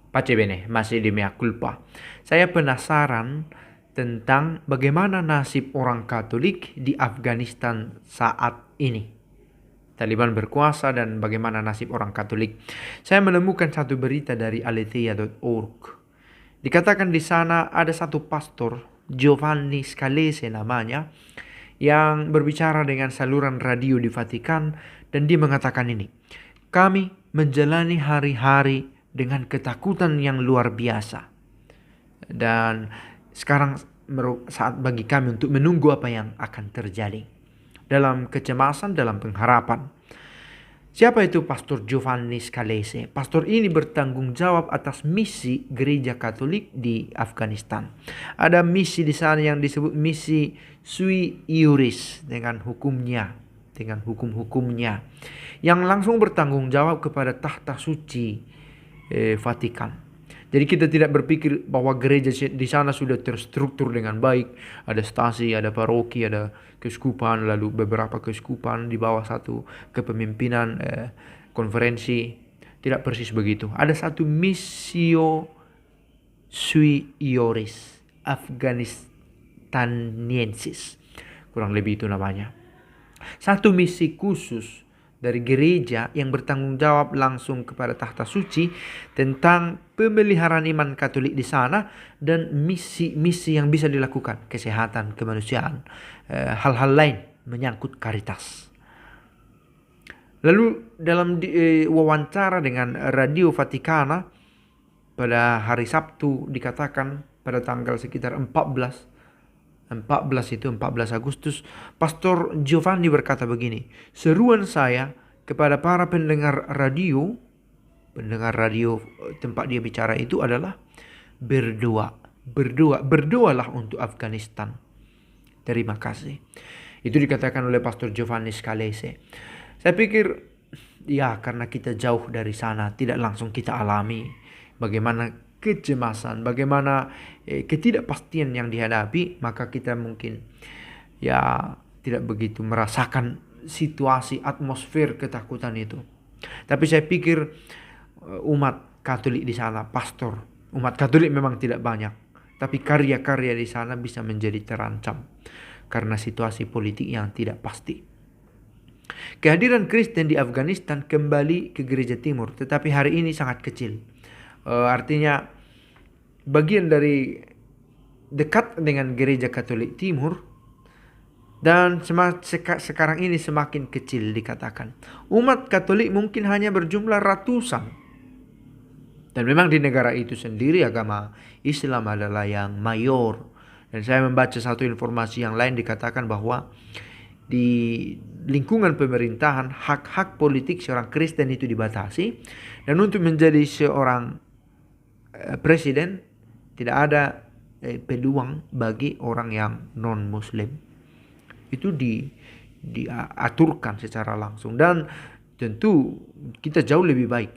Pace bene, masih di mea culpa. Saya penasaran tentang bagaimana nasib orang Katolik di Afghanistan saat ini. Taliban berkuasa dan bagaimana nasib orang Katolik. Saya menemukan satu berita dari aletheia.org. Dikatakan di sana ada satu pastor, Giovanni Scalese namanya, yang berbicara dengan saluran radio di Vatikan, dan dia mengatakan ini. Kami menjalani hari-hari dengan ketakutan yang luar biasa. Dan sekarang saat bagi kami untuk menunggu apa yang akan terjadi. Dalam kecemasan, dalam pengharapan. Siapa itu Pastor Giovanni Scalese? Pastor ini bertanggung jawab atas misi gereja Katolik di Afghanistan. Ada misi di sana yang disebut misi sui iuris, dengan hukumnya, dengan hukum-hukumnya, yang langsung bertanggung jawab kepada tahta suci Vatikan. Jadi kita tidak berpikir bahwa gereja di sana sudah terstruktur dengan baik. Ada stasi, ada paroki, ada keuskupan, lalu beberapa keuskupan di bawah satu kepemimpinan konferensi. Tidak persis begitu. Ada satu missio sui iuris Afganistaniensis, kurang lebih itu namanya. Satu misi khusus dari gereja yang bertanggung jawab langsung kepada tahta suci tentang pemeliharaan iman Katolik di sana dan misi-misi yang bisa dilakukan, kesehatan, kemanusiaan, hal-hal lain menyangkut karitas. Lalu dalam wawancara dengan Radio Vatikana pada hari Sabtu dikatakan pada tanggal sekitar 14 Agustus, Pastor Giovanni berkata begini, seruan saya kepada para pendengar radio tempat dia bicara itu adalah berdoalah untuk Afghanistan. Terima kasih. Itu dikatakan oleh Pastor Giovanni Scalese. Saya pikir, ya karena kita jauh dari sana, tidak langsung kita alami bagaimana kecemasan, bagaimana ketidakpastian yang dihadapi, maka kita mungkin ya tidak begitu merasakan situasi atmosfer ketakutan itu. Tapi saya pikir umat Katolik di sana, umat Katolik memang tidak banyak, tapi karya-karya di sana bisa menjadi terancam karena situasi politik yang tidak pasti. Kehadiran Kristen di Afghanistan kembali ke gereja timur, tetapi hari ini sangat kecil. Artinya bagian dari dekat dengan gereja Katolik Timur, dan sekarang ini semakin kecil dikatakan. Umat Katolik mungkin hanya berjumlah ratusan. Dan memang di negara itu sendiri agama Islam adalah yang mayor. Dan saya membaca satu informasi yang lain dikatakan bahwa di lingkungan pemerintahan hak-hak politik seorang Kristen itu dibatasi, dan untuk menjadi seorang presiden tidak ada peluang bagi orang yang non muslim. Itu diaturkan secara langsung, dan tentu kita jauh lebih baik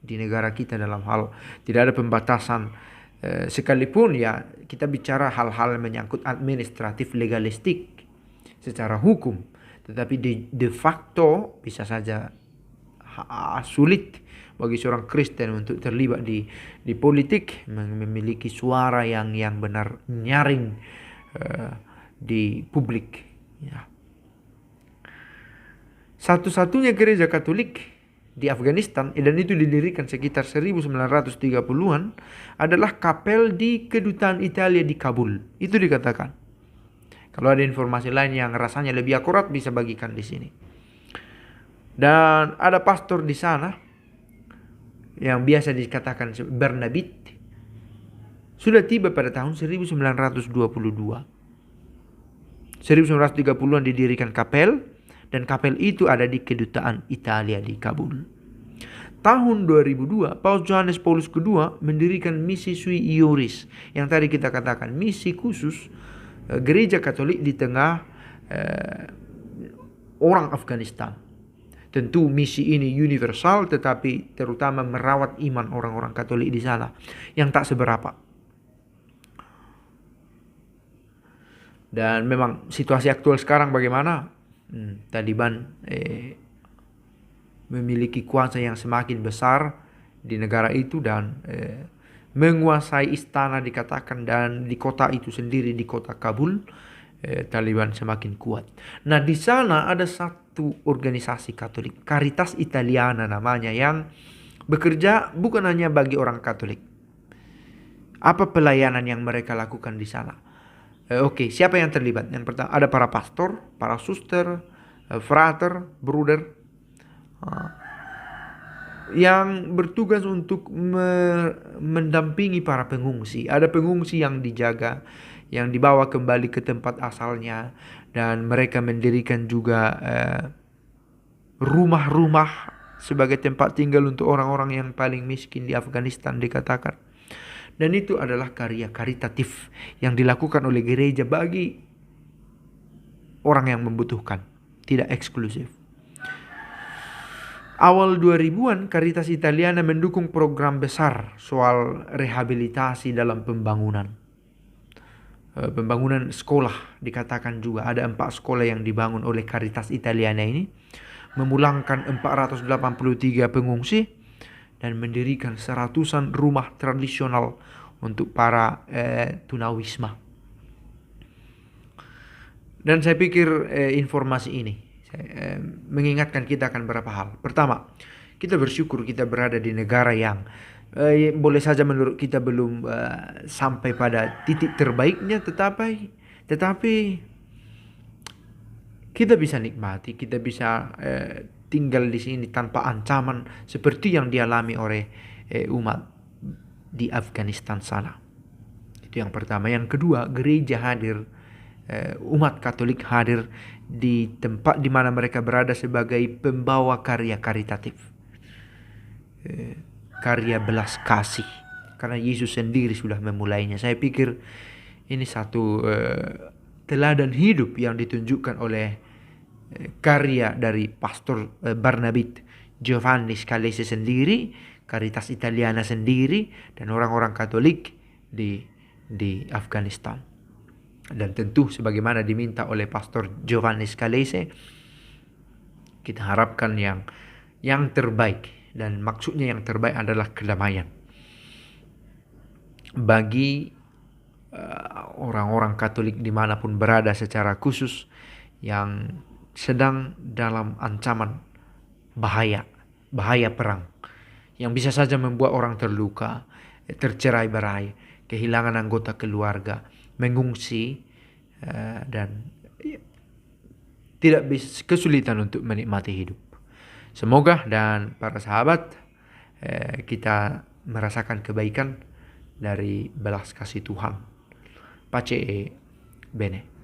di negara kita dalam hal tidak ada pembatasan, sekalipun ya kita bicara hal-hal menyangkut administratif legalistik secara hukum, tetapi de facto bisa saja sulit bagi seorang Kristen untuk terlibat di politik, memiliki suara yang benar nyaring di publik. Ya. Satu-satunya gereja Katolik di Afghanistan, dan itu didirikan sekitar 1930-an, adalah kapel di kedutaan Italia di Kabul. Itu dikatakan. Kalau ada informasi lain yang rasanya lebih akurat bisa bagikan di sini. Dan ada pastor di sana yang biasa dikatakan Bernabit, sudah tiba pada tahun 1922. 1930-an didirikan kapel, dan kapel itu ada di kedutaan Italia di Kabul. Tahun 2002, Paus Yohanes Paulus II mendirikan misi sui iuris, yang tadi kita katakan misi khusus gereja Katolik di tengah orang Afghanistan. Tentu misi ini universal, tetapi terutama merawat iman orang-orang Katolik di sana yang tak seberapa. Dan memang situasi aktual sekarang bagaimana? Taliban memiliki kuasa yang semakin besar di negara itu dan menguasai istana dikatakan, dan di kota itu sendiri, di kota Kabul, Taliban semakin kuat. Nah, di sana ada satu organisasi Katolik, Caritas Italiana namanya, yang bekerja bukan hanya bagi orang Katolik. Apa pelayanan yang mereka lakukan di sana? Oke, siapa yang terlibat? Yang pertama ada para pastor, para suster, frater, bruder, yang bertugas untuk mendampingi para pengungsi. Ada pengungsi yang dijaga, yang dibawa kembali ke tempat asalnya, dan mereka mendirikan juga rumah-rumah sebagai tempat tinggal untuk orang-orang yang paling miskin di Afghanistan dikatakan. Dan itu adalah karya karitatif yang dilakukan oleh gereja bagi orang yang membutuhkan, tidak eksklusif. Awal 2000-an, Caritas Italiana mendukung program besar soal rehabilitasi dalam pembangunan. Pembangunan sekolah dikatakan juga. Ada 4 sekolah yang dibangun oleh Caritas Italiana ini, memulangkan 483 pengungsi, dan mendirikan seratusan rumah tradisional untuk para tunawisma. Dan saya pikir informasi ini mengingatkan kita akan beberapa hal. Pertama, kita bersyukur kita berada di negara yang boleh saja menurut kita belum sampai pada titik terbaiknya, tetapi kita bisa nikmati, kita bisa tinggal di sini tanpa ancaman seperti yang dialami oleh umat di Afghanistan sana. Itu yang pertama. Yang kedua, gereja hadir, umat Katolik hadir di tempat di mana mereka berada sebagai pembawa karya karitatif, karya belas kasih, karena Yesus sendiri sudah memulainya. Saya pikir ini satu teladan hidup yang ditunjukkan oleh karya dari Pastor Barnabit Giovanni Scalese sendiri, Caritas Italiana sendiri, dan orang-orang Katolik di Afghanistan. Dan tentu sebagaimana diminta oleh Pastor Giovanni Scalese, kita harapkan yang terbaik, dan maksudnya yang terbaik adalah kedamaian bagi orang-orang Katolik dimanapun berada, secara khusus yang sedang dalam ancaman bahaya perang yang bisa saja membuat orang terluka, tercerai-berai, kehilangan anggota keluarga, mengungsi, dan tidak bisa, kesulitan untuk menikmati hidup. Semoga dan para sahabat kita merasakan kebaikan dari belas kasih Tuhan. Pace bene.